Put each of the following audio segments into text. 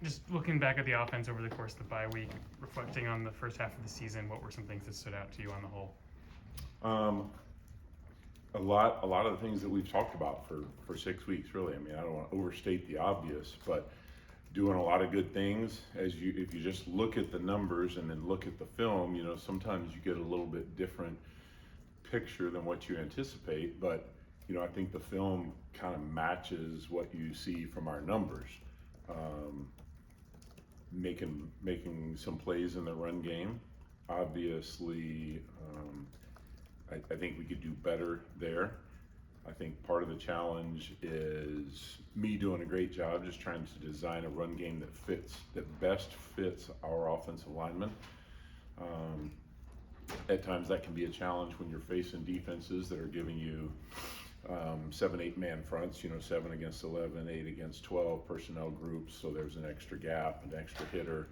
Just looking back at the offense over the course of the bye week, reflecting on the first half of the season, what were some things that stood out to you on the whole? A lot of the things that we've talked about for 6 weeks, really. I mean, I don't want to overstate the obvious, but doing a lot of good things. If you just look at the numbers and then look at the film, sometimes you get a little bit different picture than what you anticipate. But I think the film kind of matches what you see from our numbers. Making some plays in the run game, obviously. I think we could do better there. I think part of the challenge is me doing a great job just trying to design a run game that best fits our offensive linemen. At times that can be a challenge when you're facing defenses that are giving you 7-8 man fronts, 7 against 11, 8 against 12 personnel groups. So there's an extra gap, an extra hitter,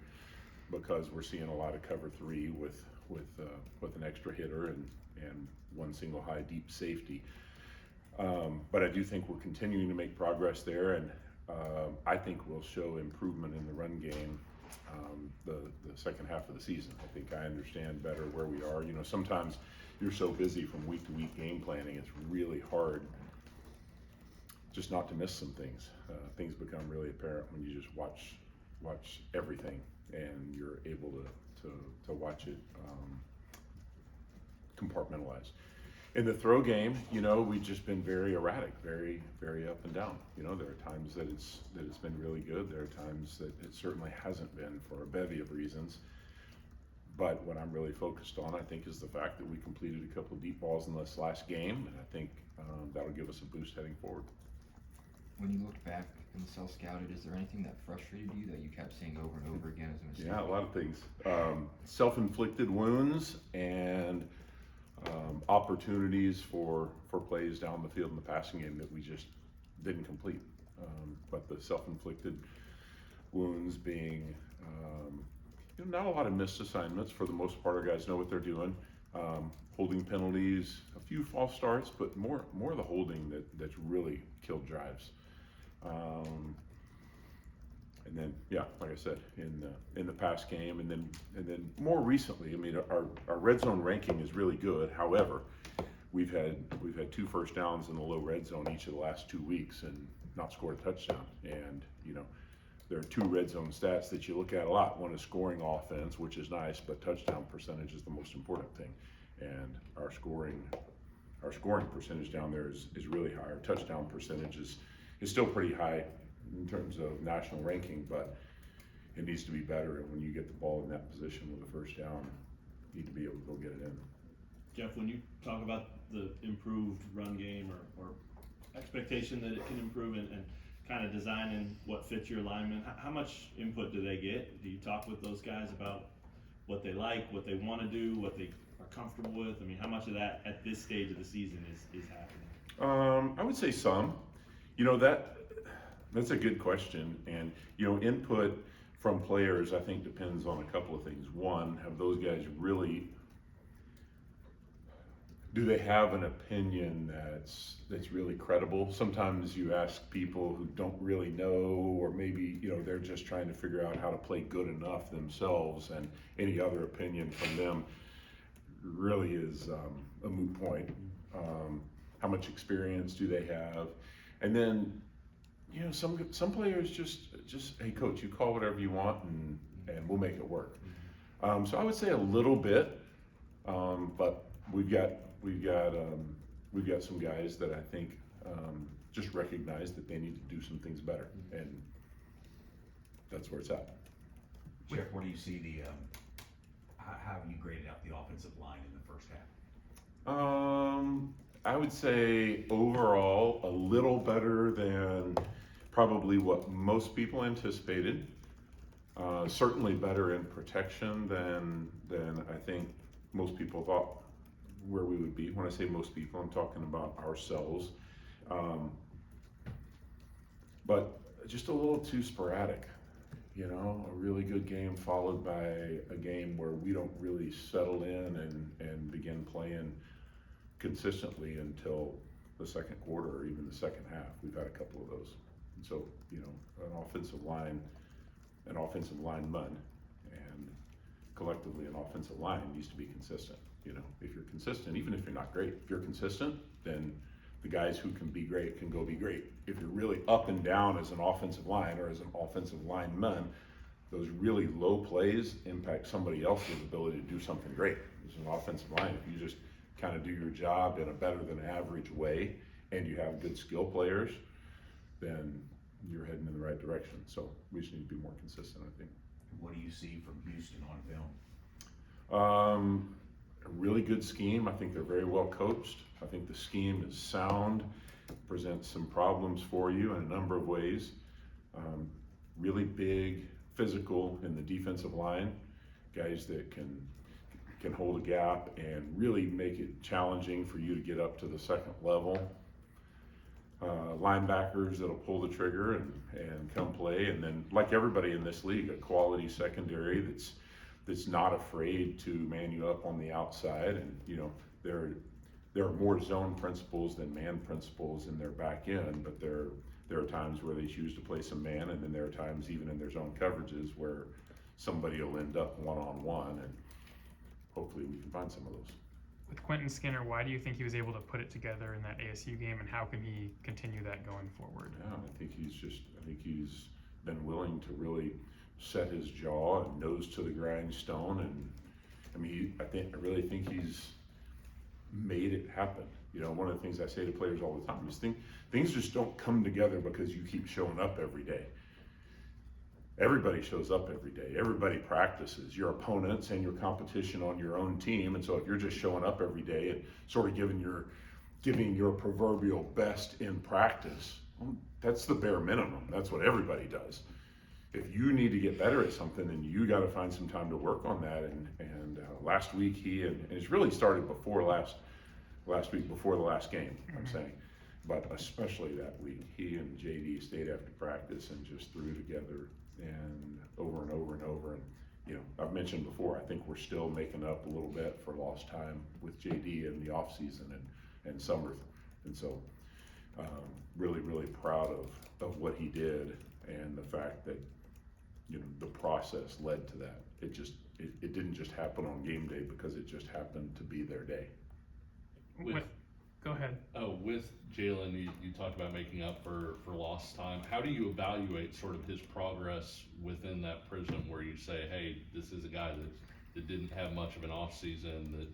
because we're seeing a lot of cover 3 with an extra hitter and one single high deep safety. But I do think we're continuing to make progress there, and I think we'll show improvement in the run game the second half of the season. I think I understand better where we are. Sometimes you're so busy from week to week game planning, it's really hard just not to miss some things. Things become really apparent when you just watch everything, and you're able to watch it compartmentalized. In the throw game, we've just been very erratic, very, very up and down. There are times that it's been really good. There are times that it certainly hasn't been, for a bevy of reasons. But what I'm really focused on, I think, is the fact that we completed a couple of deep balls in this last game, and I think that'll give us a boost heading forward. When you look back and self-scouted, is there anything that frustrated you that you kept seeing over and over again as a mistake? Yeah, a lot of things. Self-inflicted wounds and opportunities for plays down the field in the passing game that we just didn't complete. But the self-inflicted wounds being not a lot of missed assignments. For the most part, our guys know what they're doing. Holding penalties, a few false starts, but more of the holding that's really killed drives. And then, like I said, in the past game, and then more recently, I mean, our red zone ranking is really good. However, we've had 2 first downs in the low red zone each of the last 2 weeks and not scored a touchdown. And there are 2 red zone stats that you look at a lot. One is scoring offense, which is nice, but touchdown percentage is the most important thing. And our scoring percentage down there is really high. Our touchdown percentage is still pretty high in terms of national ranking, but it needs to be better. And when you get the ball in that position with a first down, you need to be able to go get it in. Jeff, when you talk about the improved run game or expectation that it can improve and kind of designing what fits your alignment, how much input do they get? Do you talk with those guys about what they like, what they want to do, what they are comfortable with? I mean, how much of that at this stage of the season is happening? I would say some. That's a good question. And, input from players, I think, depends on a couple of things. One, have those guys do they have an opinion that's really credible? Sometimes you ask people who don't really know, or maybe, they're just trying to figure out how to play good enough themselves, and any other opinion from them really is a moot point. How much experience do they have? And then, some players just hey, coach, you call whatever you want, and we'll make it work. So I would say a little bit, but we've got some guys that I think just recognize that they need to do some things better, and that's where it's at. Jeff, where do you see how have you graded out the offensive line in the first half? I would say overall a little better than probably what most people anticipated. Certainly better in protection than I think most people thought where we would be. When I say most people, I'm talking about ourselves. But just a little too sporadic. A really good game followed by a game where we don't really settle in and begin playing consistently until the second quarter or even the second half. We've had a couple of those. And so, an offensive lineman, and collectively an offensive line needs to be consistent. You know, if you're consistent, even if you're not great, if you're consistent, then the guys who can be great can go be great. If you're really up and down as an offensive line or as an offensive lineman, those really low plays impact somebody else's ability to do something great. As an offensive line, if you just kind of do your job in a better than average way and you have good skill players, then you're heading in the right direction. So we just need to be more consistent, I think. What do you see from Houston on film? A really good scheme. I think they're very well coached. I think the scheme is sound, presents some problems for you in a number of ways. Really big, physical in the defensive line, guys that can hold a gap and really make it challenging for you to get up to the second level. Linebackers that'll pull the trigger and come play, and then like everybody in this league, a quality secondary that's not afraid to man you up on the outside. And you know, there are more zone principles than man principles in their back end, but there are times where they choose to play some man, and then there are times even in their zone coverages where somebody will end up one-on-one, and hopefully we can find some of those. With Quentin Skinner, why do you think he was able to put it together in that ASU game, and how can he continue that going forward? Yeah, I think he's been willing to really set his jaw and nose to the grindstone, and I mean, I really think he's made it happen. You know, one of the things I say to players all the time is things just don't come together because you keep showing up every day. Everybody shows up every day. Everybody practices, your opponents and your competition on your own team. And so if you're just showing up every day and sort of giving your proverbial best in practice, well, that's the bare minimum. That's what everybody does. If you need to get better at something, then you got to find some time to work on that. And last week and it's really started before last week, before the last game, I'm saying. But especially that week, he and JD stayed after practice and just threw together and over and over and over. And you know, I've mentioned before, I think we're still making up a little bit for lost time with JD in the off season and summer. And so really, really proud of what he did, and the fact that, you know, the process led to that. It didn't just happen on game day because it just happened to be their day. Go ahead. With Jalen, you talked about making up for lost time. How do you evaluate sort of his progress within that prism where you say, hey, this is a guy that didn't have much of an off season,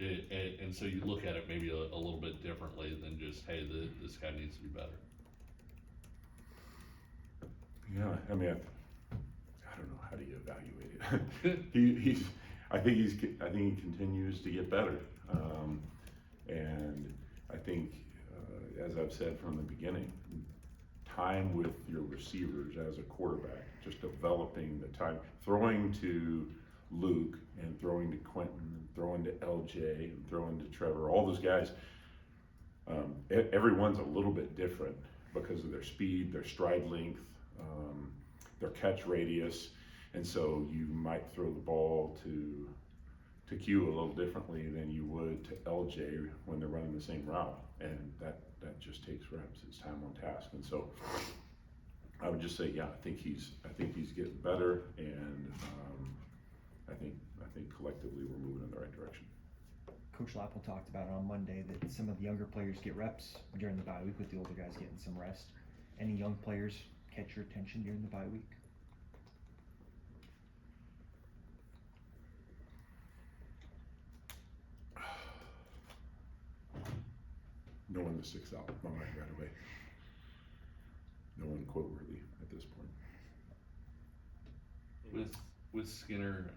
and so you look at it maybe a little bit differently than just, hey, this guy needs to be better. Yeah, I mean, I don't know, how do you evaluate it? I think he continues to get better, and I think, as I've said from the beginning, time with your receivers as a quarterback, just developing the time, throwing to Luke and throwing to Quentin and throwing to LJ and throwing to Trevor, all those guys, everyone's a little bit different because of their speed, their stride length, their catch radius, and so you might throw the ball to Q a little differently than you would to LJ when they're running the same route, and that just takes reps. It's time on task, and so I would just say, yeah, I think he's getting better, and I think collectively we're moving in the right direction. Coach Lapple talked about it on Monday that some of the younger players get reps during the bye week with the older guys getting some rest. Any young players catch your attention during the bye week? No one that sticks out in my mind right away. No one quote worthy at this point. With Skinner,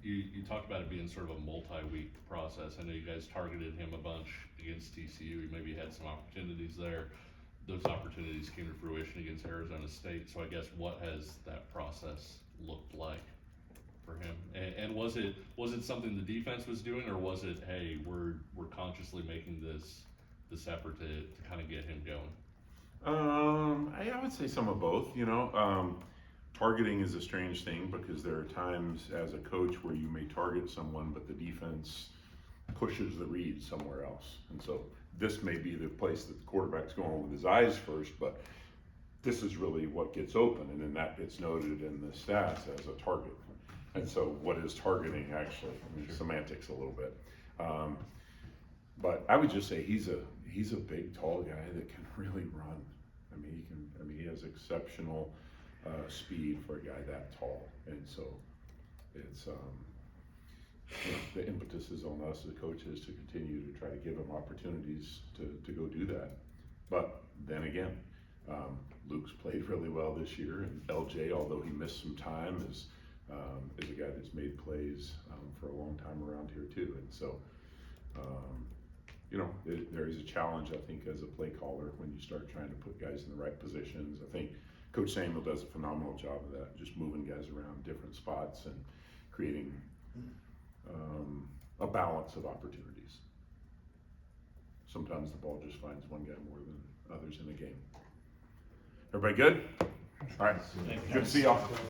you talked about it being sort of a multi-week process. I know you guys targeted him a bunch against TCU. He maybe had some opportunities there. Those opportunities came to fruition against Arizona State. So I guess what has that process looked like for him? And was it something the defense was doing, or was it, hey, we're consciously making this effort to kind of get him going? I would say some of both. You know, targeting is a strange thing because there are times as a coach where you may target someone, but the defense pushes the read somewhere else, and so this may be the place that the quarterback's going with his eyes first, but this is really what gets open, and then that gets noted in the stats as a target. And so what is targeting actually? I mean, semantics a little bit. But I would just say he's a big, tall guy that can really run. I mean, he has exceptional speed for a guy that tall, and so it's you know, the impetus is on us as coaches to continue to try to give him opportunities to go do that. But then again, Luke's played really well this year, and LJ, although he missed some time, is a guy that's made plays for a long time around here too. And so, you know, there is a challenge, I think, as a play caller when you start trying to put guys in the right positions. I think Coach Samuel does a phenomenal job of that, just moving guys around different spots and creating a balance of opportunities. Sometimes the ball just finds one guy more than others in a game. Everybody good? All right. Thank you. Good to see y'all.